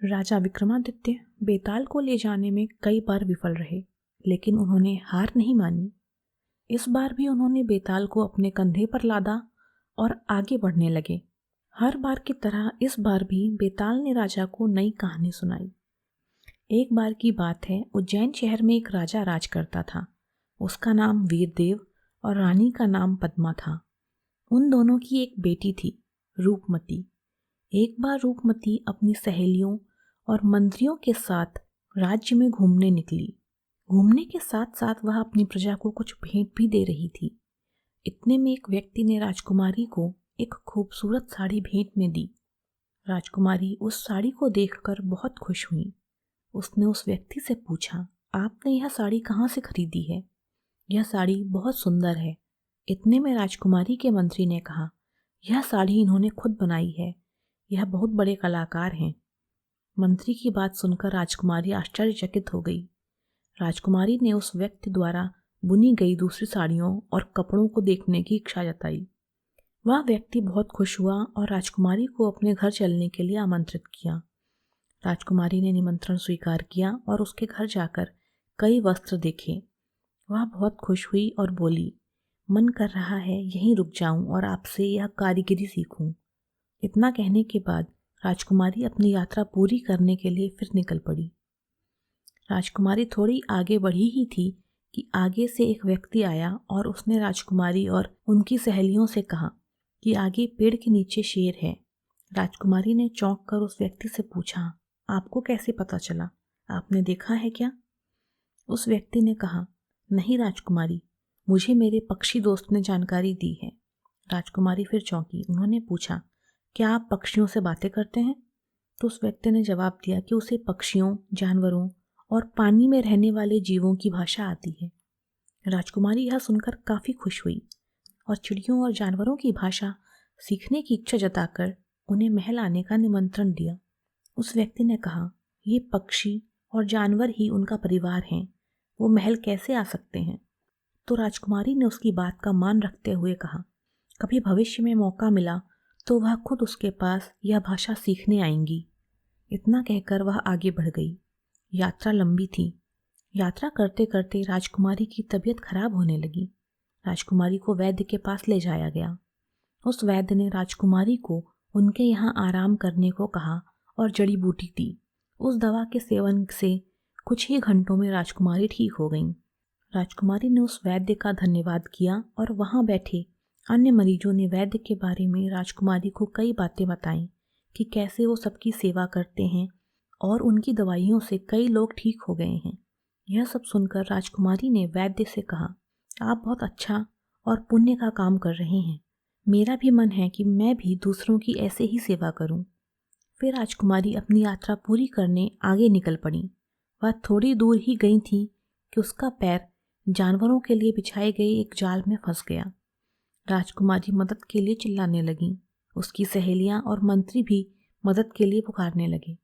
राजा विक्रमादित्य बेताल को ले जाने में कई बार विफल रहे, लेकिन उन्होंने हार नहीं मानी। इस बार भी उन्होंने बेताल को अपने कंधे पर लादा और आगे बढ़ने लगे। हर बार की तरह इस बार भी बेताल ने राजा को नई कहानी सुनाई। एक बार की बात है, उज्जैन शहर में एक राजा राज करता था। उसका नाम वीरदेव और रानी का नाम पद्मा था। उन दोनों की एक बेटी थी, रूपमती। एक बार रूपमती अपनी सहेलियों और मंत्रियों के साथ राज्य में घूमने निकली। घूमने के साथ साथ वह अपनी प्रजा को कुछ भेंट भी दे रही थी। इतने में एक व्यक्ति ने राजकुमारी को एक खूबसूरत साड़ी भेंट में दी। राजकुमारी उस साड़ी को देखकर बहुत खुश हुई। उसने उस व्यक्ति से पूछा, आपने यह साड़ी कहाँ से खरीदी है? यह साड़ी बहुत सुंदर है। इतने में राजकुमारी के मंत्री ने कहा, यह साड़ी इन्होंने खुद बनाई है। यह बहुत बड़े कलाकार हैं। मंत्री की बात सुनकर राजकुमारी आश्चर्यचकित हो गई। राजकुमारी ने उस व्यक्ति द्वारा बुनी गई दूसरी साड़ियों और कपड़ों को देखने की इच्छा जताई। वह व्यक्ति बहुत खुश हुआ और राजकुमारी को अपने घर चलने के लिए आमंत्रित किया। राजकुमारी ने निमंत्रण स्वीकार किया और उसके घर जाकर कई वस्त्र देखे। वह बहुत खुश हुई और बोली, मन कर रहा है यहीं रुक जाऊं और आपसे यह कारीगरी सीखूं। इतना कहने के बाद राजकुमारी अपनी यात्रा पूरी करने के लिए फिर निकल पड़ी। राजकुमारी थोड़ी आगे बढ़ी ही थी कि आगे से एक व्यक्ति आया और उसने राजकुमारी और उनकी सहेलियों से कहा कि आगे पेड़ के नीचे शेर है। राजकुमारी ने चौंक कर उस व्यक्ति से पूछा, आपको कैसे पता चला? आपने देखा है क्या? उस व्यक्ति ने कहा, नहीं राजकुमारी, मुझे मेरे पक्षी दोस्त ने जानकारी दी है। राजकुमारी फिर चौंकी। उन्होंने पूछा, क्या आप पक्षियों से बातें करते हैं? तो उस व्यक्ति ने जवाब दिया कि उसे पक्षियों, जानवरों और पानी में रहने वाले जीवों की भाषा आती है। राजकुमारी यह सुनकर काफ़ी खुश हुई और चिड़ियों और जानवरों की भाषा सीखने की इच्छा जताकर उन्हें महल आने का निमंत्रण दिया। उस व्यक्ति ने कहा, ये पक्षी और जानवर ही उनका परिवार हैं, वो महल कैसे आ सकते हैं? तो राजकुमारी ने उसकी बात का मान रखते हुए कहा, कभी भविष्य में मौका मिला तो वह खुद उसके पास यह भाषा सीखने आएंगी। इतना कहकर वह आगे बढ़ गई। यात्रा लंबी थी। यात्रा करते करते राजकुमारी की तबीयत खराब होने लगी। राजकुमारी को वैद्य के पास ले जाया गया। उस वैद्य ने राजकुमारी को उनके यहाँ आराम करने को कहा और जड़ी बूटी दी। उस दवा के सेवन से कुछ ही घंटों में राजकुमारी ठीक हो गई। राजकुमारी ने उस वैद्य का धन्यवाद किया और वहाँ बैठे अन्य मरीजों ने वैद्य के बारे में राजकुमारी को कई बातें बताईं कि कैसे वो सबकी सेवा करते हैं और उनकी दवाइयों से कई लोग ठीक हो गए हैं। यह सब सुनकर राजकुमारी ने वैद्य से कहा, आप बहुत अच्छा और पुण्य का काम कर रहे हैं। मेरा भी मन है कि मैं भी दूसरों की ऐसे ही सेवा करूं। फिर राजकुमारी अपनी यात्रा पूरी करने आगे निकल पड़ी। वह थोड़ी दूर ही गई थी कि उसका पैर जानवरों के लिए बिछाए गए एक जाल में फंस गया। राजकुमारी मदद के लिए चिल्लाने लगी। उसकी सहेलियां और मंत्री भी मदद के लिए पुकारने लगे।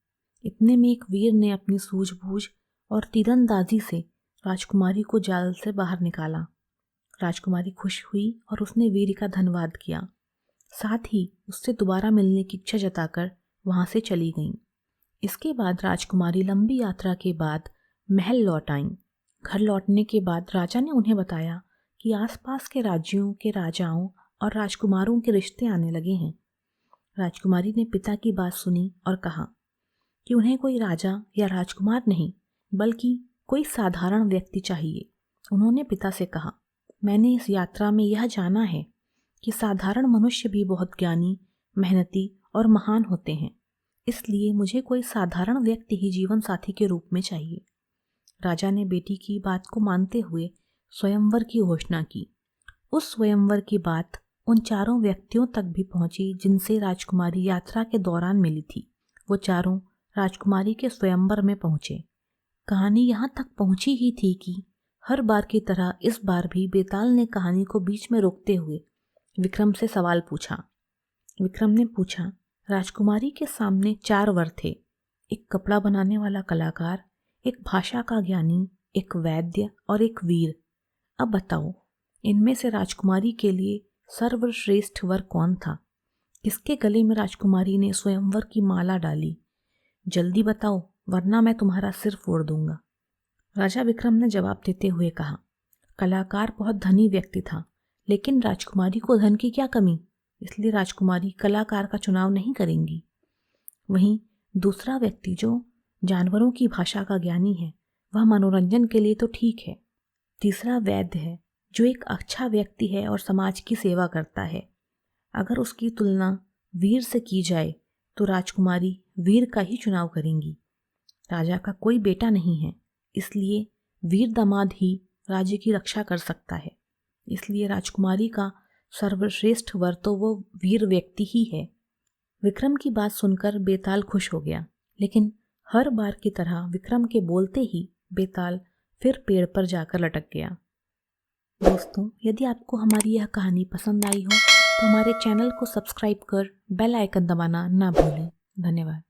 इतने में एक वीर ने अपनी सूझबूझ और तीरंदाजी से राजकुमारी को जाल से बाहर निकाला। राजकुमारी खुश हुई और उसने वीर का धन्यवाद किया। साथ ही उससे दोबारा मिलने की इच्छा जताकर वहां से चली गईं। इसके बाद राजकुमारी लंबी यात्रा के बाद महल लौट आईं। घर लौटने के बाद राजा ने उन्हें बताया कि आसपास के राज्यों के राजाओं और राजकुमारों के रिश्ते आने लगे हैं। राजकुमारी ने पिता की बात सुनी और कहा कि उन्हें कोई राजा या राजकुमार नहीं, बल्कि कोई साधारण व्यक्ति चाहिए। उन्होंने पिता से कहा, मैंने इस यात्रा में यह जाना है कि साधारण मनुष्य भी बहुत ज्ञानी, मेहनती और महान होते हैं, इसलिए मुझे कोई साधारण व्यक्ति ही जीवन साथी के रूप में चाहिए। राजा ने बेटी की बात को मानते हुए स्वयंवर की घोषणा की। उस स्वयंवर की बात उन चारों व्यक्तियों तक भी पहुंची जिनसे राजकुमारी यात्रा के दौरान मिली थी। वो चारों राजकुमारी के स्वयंवर में पहुंचे। कहानी यहाँ तक पहुंची ही थी कि हर बार की तरह इस बार भी बेताल ने कहानी को बीच में रोकते हुए विक्रम से सवाल पूछा। विक्रम ने पूछा, राजकुमारी के सामने 4 वर थे, एक कपड़ा बनाने वाला कलाकार, एक भाषा का ज्ञानी, एक वैद्य और एक वीर। अब बताओ, इनमें से राजकुमारी के लिए सर्वश्रेष्ठ वर कौन था? किसके गले में राजकुमारी ने स्वयंवर की माला डाली? जल्दी बताओ वरना मैं तुम्हारा सिर फोड़ दूंगा। राजा विक्रम ने जवाब देते हुए कहा, कलाकार बहुत धनी व्यक्ति था, लेकिन राजकुमारी को धन की क्या कमी, इसलिए राजकुमारी कलाकार का चुनाव नहीं करेंगी। वहीं दूसरा व्यक्ति जो जानवरों की भाषा का ज्ञानी है, वह मनोरंजन के लिए तो ठीक है। तीसरा वैद्य है जो एक अच्छा व्यक्ति है और समाज की सेवा करता है। अगर उसकी तुलना वीर से की जाए तो राजकुमारी वीर का ही चुनाव करेंगी। राजा का कोई बेटा नहीं है, इसलिए वीर दामाद ही राज्य की रक्षा कर सकता है। इसलिए राजकुमारी का सर्वश्रेष्ठ वर तो वो वीर व्यक्ति ही है। विक्रम की बात सुनकर बेताल खुश हो गया, लेकिन हर बार की तरह विक्रम के बोलते ही बेताल फिर पेड़ पर जाकर लटक गया। दोस्तों, यदि आपको हमारी यह कहानी पसंद आई हो तो हमारे चैनल को सब्सक्राइब कर बेल आइकन दबाना ना भूलें। धन्यवाद।